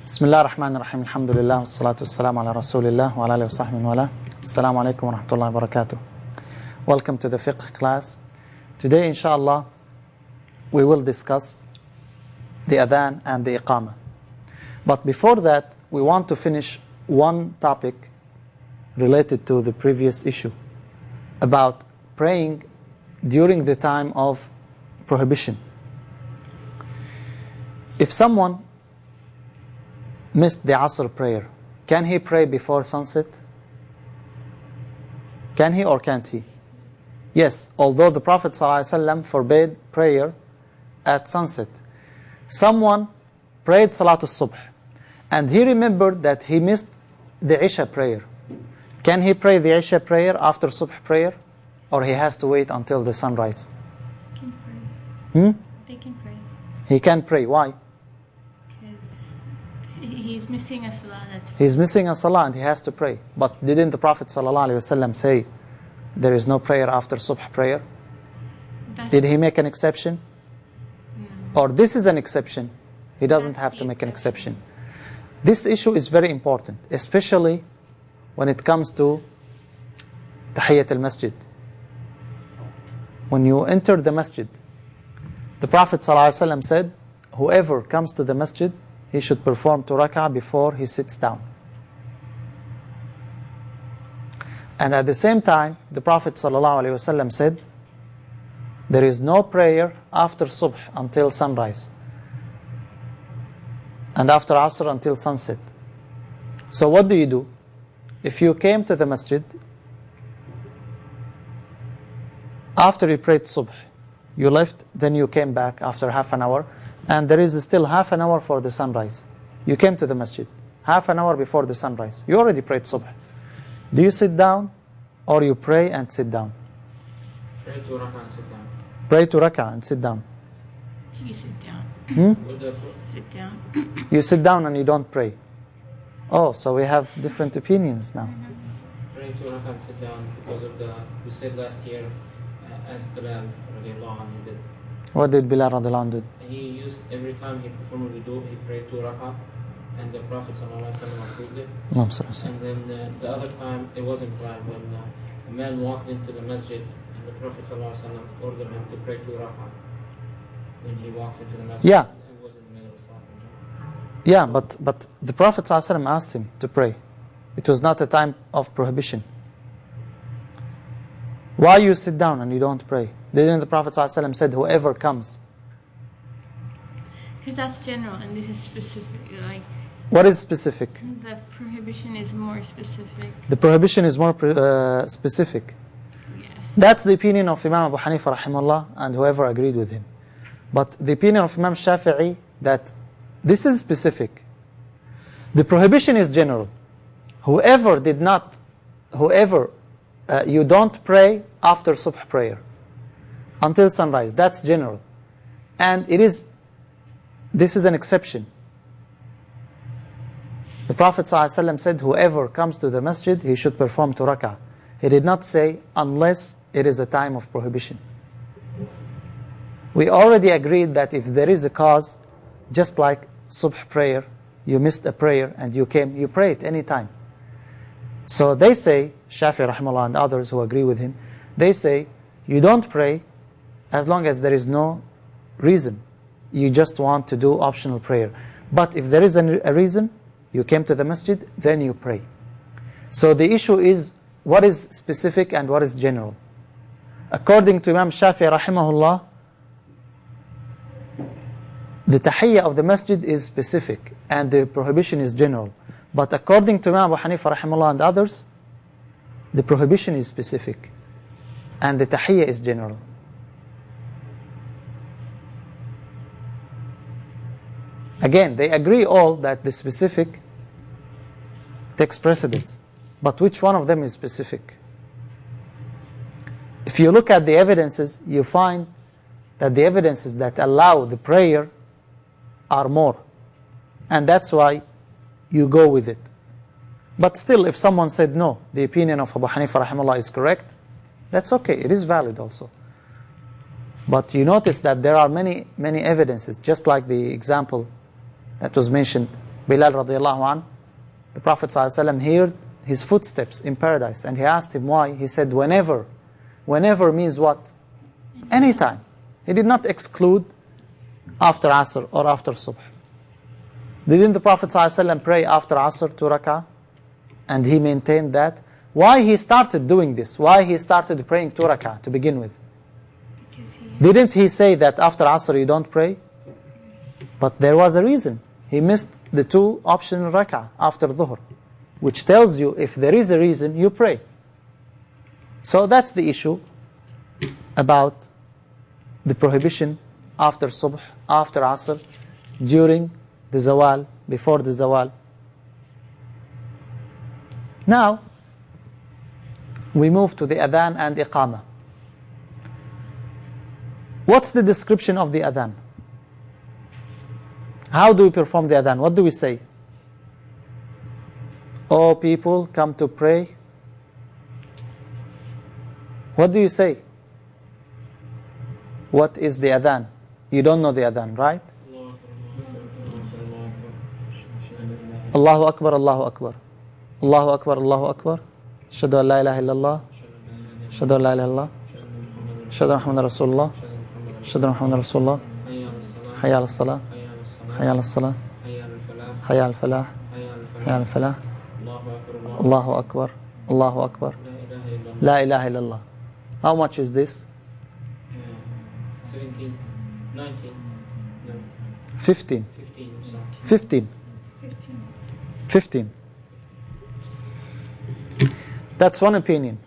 بسم الله الرحمن الرحيم الحمد لله والصلاة والسلام على رسول الله وعلى آله وصحبه وله. السلام عليكم ورحمة الله وبركاته. Welcome to the Fiqh class. Today, inshallah, we will discuss the Adhan and the Iqamah. But before that, we want to finish one topic related to the previous issue about praying during the time of prohibition. If someone missed the Asr prayer, can he pray before sunset? Can he or can't he? Yes, although the Prophet ﷺ forbade prayer at sunset. Someone prayed Salatul Subh and he remembered that he missed the Isha prayer. Can he pray the Isha prayer after Subh prayer, or he has to wait until the sunrise? They can pray. They can pray. He can pray. Why? He's missing a salah. He's missing a salah and he has to pray. But didn't the Prophet ﷺ say there is no prayer after Subh prayer? Did he make an exception? No. Or this is an exception? He doesn't have to make an exception. This issue is very important, especially when it comes to Tahiyyat al-Masjid. When you enter the masjid, the Prophet ﷺ said, whoever comes to the masjid, he should perform 2 rak'ah before he sits down. And at the same time, the Prophet ﷺ said, there is no prayer after Subh until sunrise, and after Asr until sunset. So what do? If you came to the masjid, after you prayed Subh, you left, then you came back after half an hour, and there is still half an hour for the sunrise. You came to the masjid half an hour before the sunrise. You already prayed Subh. Do you sit down, or you pray and sit down? Pray 2 rak'ah and sit down. Pray 2 rak'ah and sit down. You sit down. Sit down. You sit down and you don't pray. Oh, so we have different opinions now. Pray 2 rak'ah and sit down because of we said last year, as Bilal radiallahu anhu did. What did Bilal radiallahu anhu do? He used, every time he performed wudu, he prayed 2 rak'ah, and the Prophet ﷺ approved it. And then the other time, it wasn't planned, when a man walked into the masjid, and the Prophet ﷺ ordered him to pray 2 rak'ah when he walks into the masjid. Yeah. It was in the middle of Salat. Yeah, but the Prophet ﷺ asked him to pray. It was not a time of prohibition. Why you sit down and you don't pray? Didn't the Prophet ﷺ said, whoever comes? Because that's general and this is specific. Like, what is specific? the prohibition is more specific. The prohibition is more specific. Yeah. That's the opinion of Imam Abu Hanifa rahimahullah and whoever agreed with him. But the opinion of Imam Shafi'i, that this is specific. The prohibition is general. Whoever you don't pray after Subh prayer until sunrise, that's general. And this is an exception. The Prophet ﷺ said, whoever comes to the masjid, he should perform 2 rak'ah. He did not say, unless it is a time of prohibition. We already agreed that if there is a cause, just like Subh prayer, you missed a prayer and you came, you pray it any time. So they say, Shafi rahimahullah and others who agree with him, they say, you don't pray as long as there is no reason. You just want to do optional prayer. But if there is a reason, you came to the masjid, then you pray. So the issue is, what is specific and what is general? According to Imam Shafi rahimahullah, the tahiyyah of the masjid is specific and the prohibition is general. But according to Imam Abu Hanifa rahimahullah and others, the prohibition is specific and the tahiyyah is general. Again, they agree all that the specific takes precedence. But which one of them is specific? If you look at the evidences, you find that the evidences that allow the prayer are more. And that's why you go with it. But still, if someone said no, the opinion of Abu Hanifa rahimahullah is correct, that's okay, it is valid also. But you notice that there are many evidences, just like the example that was mentioned Bilal radiallahu anh, the Prophet ﷺ heard his footsteps in paradise, and he asked him why. He said, whenever. Whenever means what? Anytime. He did not exclude after Asr or after Subh. Didn't the Prophet ﷺ pray after Asr 2 rak'ah? And he maintained that. Why he started doing this? Why he started praying 2 rak'ah to begin with? Didn't he say that after Asr you don't pray? But there was a reason. He missed the 2 optional rak'ah after Dhuhr, which tells you if there is a reason, you pray. So that's the issue about the prohibition after Subh, after Asr, during the Zawal, before the Zawal. Now, we move to the Adhan and Iqamah. What's the description of the Adhan? How do we perform the Adhan? What do we say? Oh people, come to pray. What do you say? What is the Adhan? You don't know the Adhan, right? Allahu Akbar, Allahu Akbar. Allahu Akbar, Allahu Akbar. Ashhadu an la ilaha illallah. Ashhadu an la ilaha illallah. Ashhadu anna Muhammadan Rasulullah. Ashhadu anna Muhammadan Rasulullah. Hayya ala salah. Hayya ala salah. Hayya al falah. Hayya al falah. Allahu Akbar, Allahu Akbar. La ilaha illallah. How much is this? 17, 19, no. 15. 15, I'm sorry. 15. 15. That's one opinion.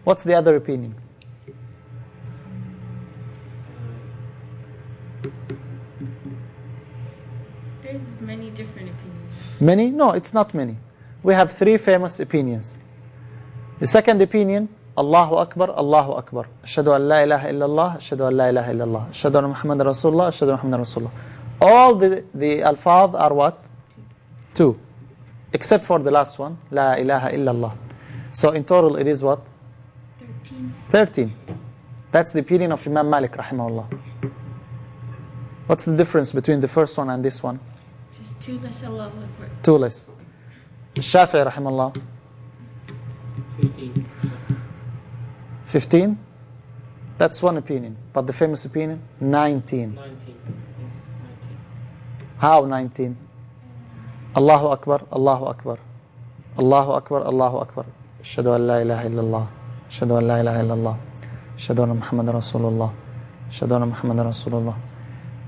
What's the other opinion? There's many different opinions. Many? No, it's not many. We have 3 famous opinions. The second opinion, Allahu Akbar, Allahu Akbar. Ashhadu an la ilaha illallah, Ashhadu an la ilaha illallah. Ashhadu anna Muhammadan Rasulullah, Ashhadu anna Muhammadan Rasulullah. All the alfaz are what? 2. Except for the last one, La ilaha illallah. So in total it is what? 13. That's the opinion of Imam Malik rahimahullah. What's the difference between the first one and this one? Just 2 less Allahu Akbar. 2 less. Shafi'i rahimahullah. 15. 15? That's one opinion. But the famous opinion? 19. 19. Yes, 19. How 19? Allahu Akbar, Allahu Akbar. Allahu Akbar, Allahu Akbar. Ashhadu an la ilaha illallah. Ashhadu an la ilaha illallah. Ashhadu anna Muhammadan Rasulullah. Ashhadu anna Muhammadan Rasulullah.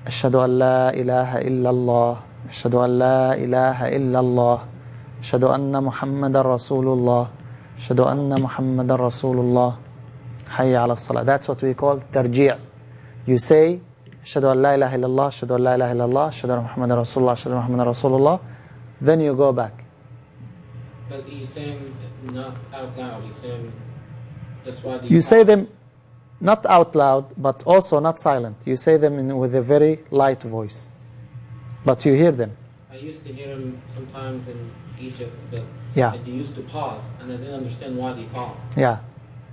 Ashhadu an la ilaha illallah. Ashhadu an la ilaha illallah. Ashhadu anna Muhammadan Rasulullah. Ashhadu anna Muhammadan Rasulullah. Hayya ala salah. That's what we call tarji'. You say, Ashhadu an la ilaha illallah, Ashhadu an la ilaha illallah, Ashhadu anna Muhammadan Rasulullah, Ashhadu anna Muhammadan Rasulullah. Then you go back. But you say them not out loud. You say them, that's why You say them not out loud, but also not silent. You say them with a very light voice. But you hear them. I used to hear them sometimes in Egypt, but Yeah. they used to pause, and I didn't understand why they paused. Yeah.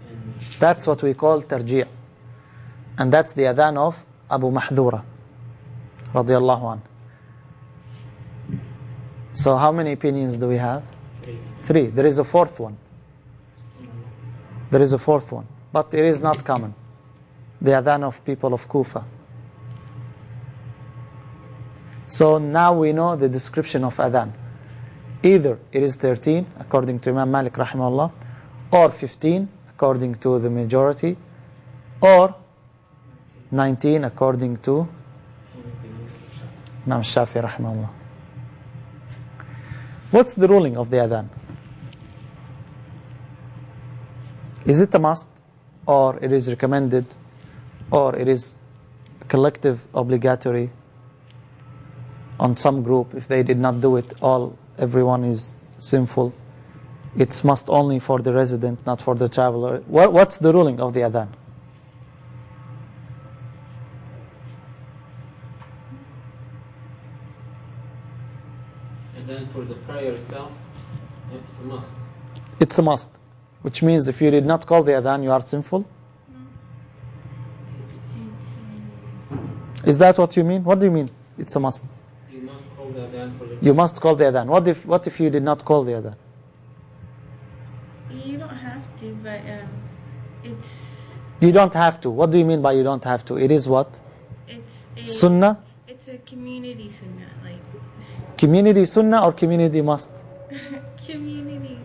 And That's what we call tarji'. And that's the adhan of Abu Mahdura radiyallahu anh. So how many opinions do we have? 3. There is a 4th one. There is a 4th one. But it is not common. The adhan of people of Kufa. So now we know the description of adhan. Either it is 13, according to Imam Malik rahimahullah, or 15, according to the majority, or 19, according to Imam Shafi rahimahullah. What's the ruling of the adhan? Is it a must, or it is recommended, or it is collective obligatory on some group? If they did not do it, everyone is sinful. It's must only for the resident, not for the traveler. What's the ruling of the adhan? And then for the prayer itself, it's a must. It's a must. Which means if you did not call the adhan, you are sinful? It's Is that what you mean? What do you mean? It's a must. You must call the adhan for the You must call the adhan. What if you did not call the adhan? You don't have to, but it's You don't have to. What do you mean by you don't have to? It is what? it's a Sunnah? It's a community sunnah, like Community sunnah or community must? community.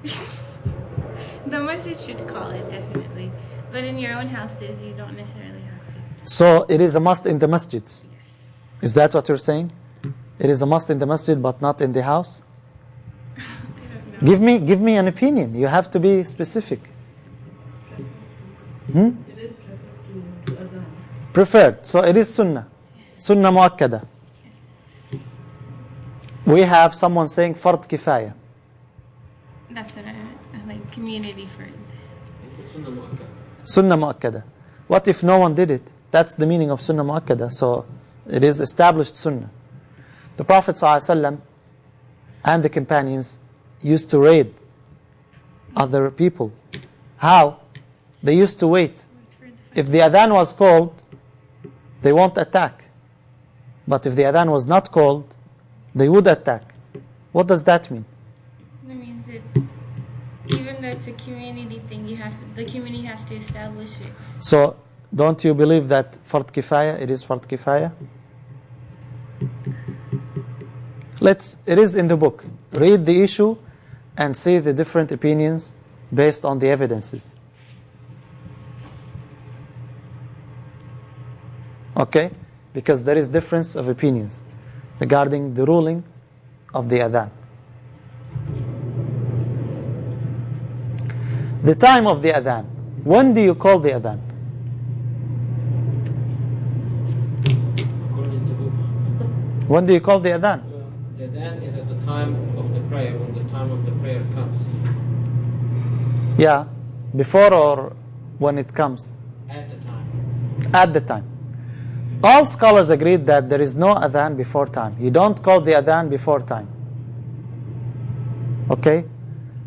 The masjid should call it, definitely, but in your own houses you don't necessarily have to. So it is a must in the masjids. Is that what you're saying? It is a must in the masjid but not in the house? I don't know. Give me an opinion. You have to be specific. Hmm? It is preferred to Azan. Preferred. So it is sunnah. Sunnah muakkada. We have someone saying fard kifaya. That's what I meant. Like community friends. It's a sunnah mu'akkad. Sunnah muakkada. What if no one did it? That's the meaning of sunnah muakkada. So it is established sunnah. The Prophet ﷺ and the companions used to raid other people. How? They used to wait. If the adhan was called, they won't attack. But if the adhan was not called, they would attack. What does that mean? That means that even though it's a community thing, the community has to establish it. So, don't you believe that fard kifaya, it is fard kifaya? It is in the book. Read the issue and see the different opinions based on the evidences. Okay? Because there is difference of opinions regarding the ruling of the adhan. The time of the adhan. When do you call the adhan? According to book. When do you call the adhan? The adhan is at the time of the prayer, when the time of the prayer comes. Yeah, before or when it comes? At the time. At the time. All scholars agreed that there is no adhan before time. You don't call the adhan before time. Okay?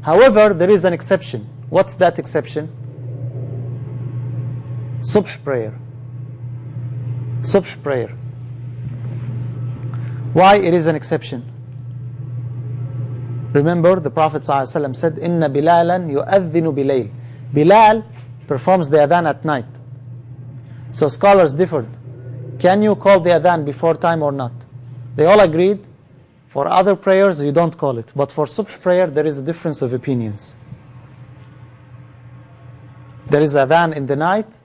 However, there is an exception. What's that exception? Subh prayer. Subh prayer. Why it is an exception? Remember, the Prophet ﷺ said, "Inna Bilalan yu'adhinu bilayl." Bilal performs the adhan at night. So scholars differed. Can you call the adhan before time or not? They all agreed, for other prayers you don't call it. But for subh prayer there is a difference of opinions. There is adhan in the night,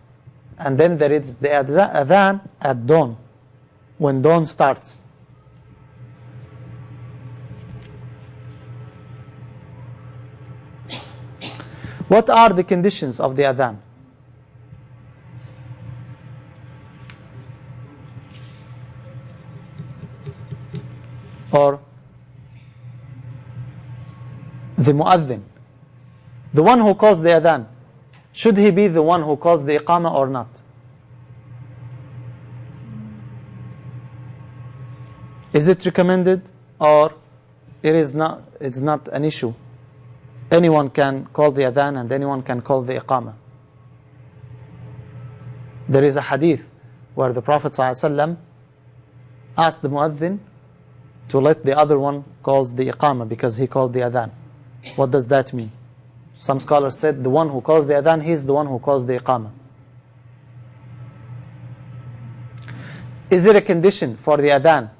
and then there is the adhan at dawn, when dawn starts. What are the conditions of the adhan? Or the mu'adhin, the one who calls the adhan, should he be the one who calls the iqamah or not? Is it recommended or it's not an issue? Anyone can call the adhan and anyone can call the iqamah. There is a hadith where the Prophet ﷺ asked the mu'adhin to let the other one calls the iqamah because he called the adhan. What does that mean? Some scholars said the one who calls the adhan, he's the one who calls the iqamah. Is it a condition for the adhan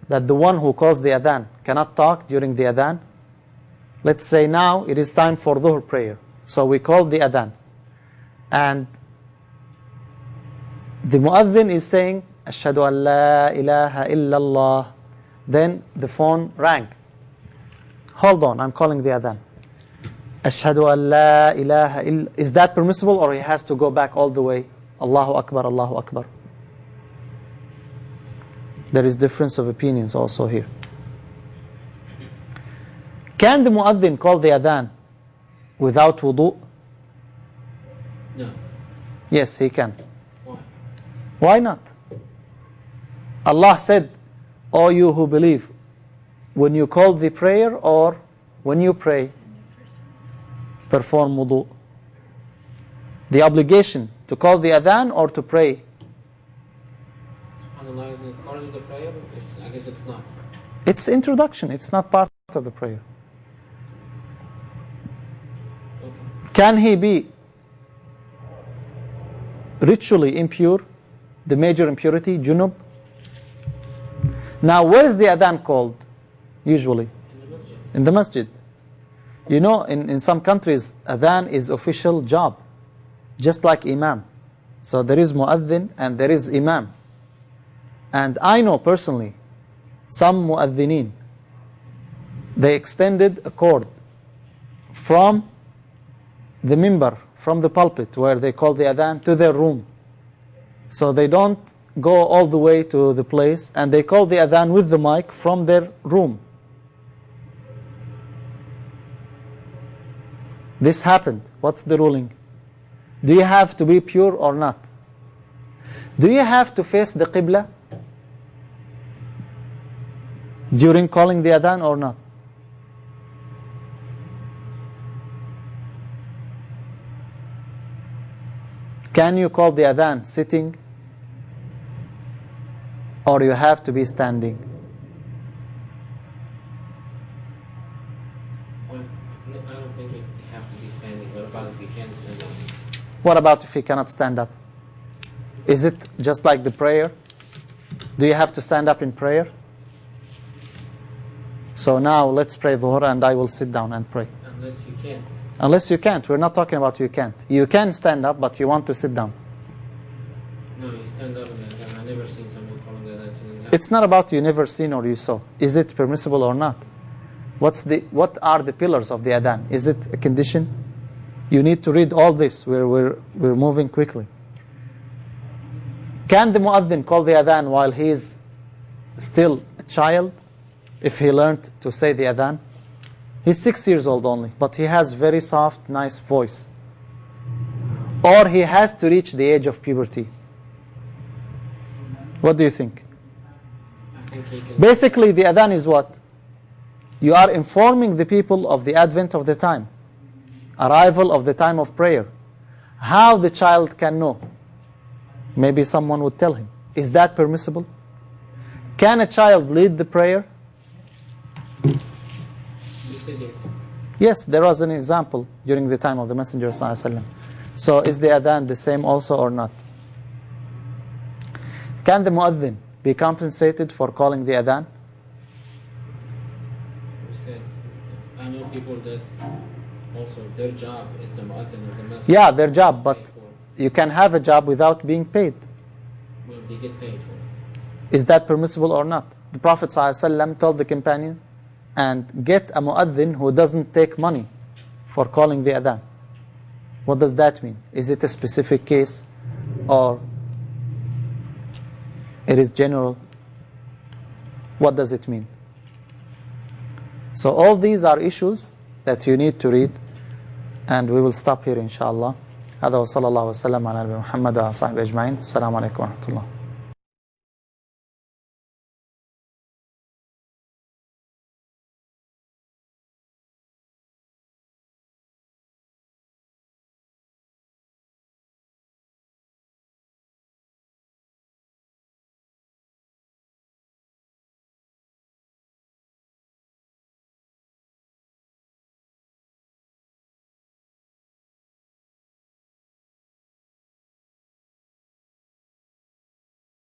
that the one who calls the adhan cannot talk during the adhan? Let's say now it is time for dhuhr prayer. So we call the adhan. And the mu'adhin is saying, Ashhadu an la ilaha illallah. Then the phone rang. Hold on, I'm calling the adhan. Ashhadu an la ilaha illa. Is that permissible or he has to go back all the way? Allahu Akbar, Allahu Akbar. There is difference of opinions also here. Can the mu'adhin call the adhan without wudu? No. Yes, he can. Why? Why not? Allah said, "O you who believe, when you call the prayer or when you pray, perform wudu." The obligation to call the adhan or to pray? Analyzing it part of the prayer, I guess it's not. It's introduction, it's not part of the prayer. Can he be ritually impure, the major impurity, junub? Now, where is the adhan called, usually? In the masjid. You know, in some countries, adhan is official job, just like imam. So there is muadhin and there is imam. And I know personally, some muadhineen, they extended a cord from the mimbar, from the pulpit, where they call the adhan, to their room. So they don't go all the way to the place, and they call the adhan with the mic from their room. This happened. What's the ruling? Do you have to be pure or not? Do you have to face the qibla during calling the adhan or not? Can you call the adhan sitting, or you have to be standing? Well, I don't think you have to be standing. What about if you can't stand up? What about if you cannot stand up? Is it just like the prayer? Do you have to stand up in prayer? So now let's pray Dhuhr and I will sit down and pray. Unless you can. Unless you can't. We're not talking about you can't. You can stand up, but you want to sit down. No, you stand up and then I've never seen someone calling that sitting down. It's not about you never seen or you saw. Is it permissible or not? What are the pillars of the adhan? Is it a condition? You need to read all this. We're moving quickly. Can the muadhin call the adhan while he is still a child? If he learned to say the adhan? He's 6 years old only, but he has very soft, nice voice. Or he has to reach the age of puberty. What do you think? I think he can. Basically, the adhan is what? You are informing the people of the advent of the time, arrival of the time of prayer. How the child can know? Maybe someone would tell him. Is that permissible? Can a child lead the prayer? You said yes. Yes, there was an example during the time of the Messenger ﷺ. So is the adhan the same also or not? Can the muadhin be compensated for calling the adhan? You said, I know people that also their job is the mu'adhin of the masjid. Yeah, their job, but you can have a job without being paid. Well, they get paid for it. Is that permissible or not? The Prophet ﷺ told the companion, and get a muadhin who doesn't take money for calling the adhan. What does that mean? Is it a specific case or it is general? What does it mean? So all these are issues that you need to read, and we will stop here inshallah. هذا وصلى الله وسلم على نبينا محمد وعلى صحبه أجمعين. السلام عليكم ورحمة الله.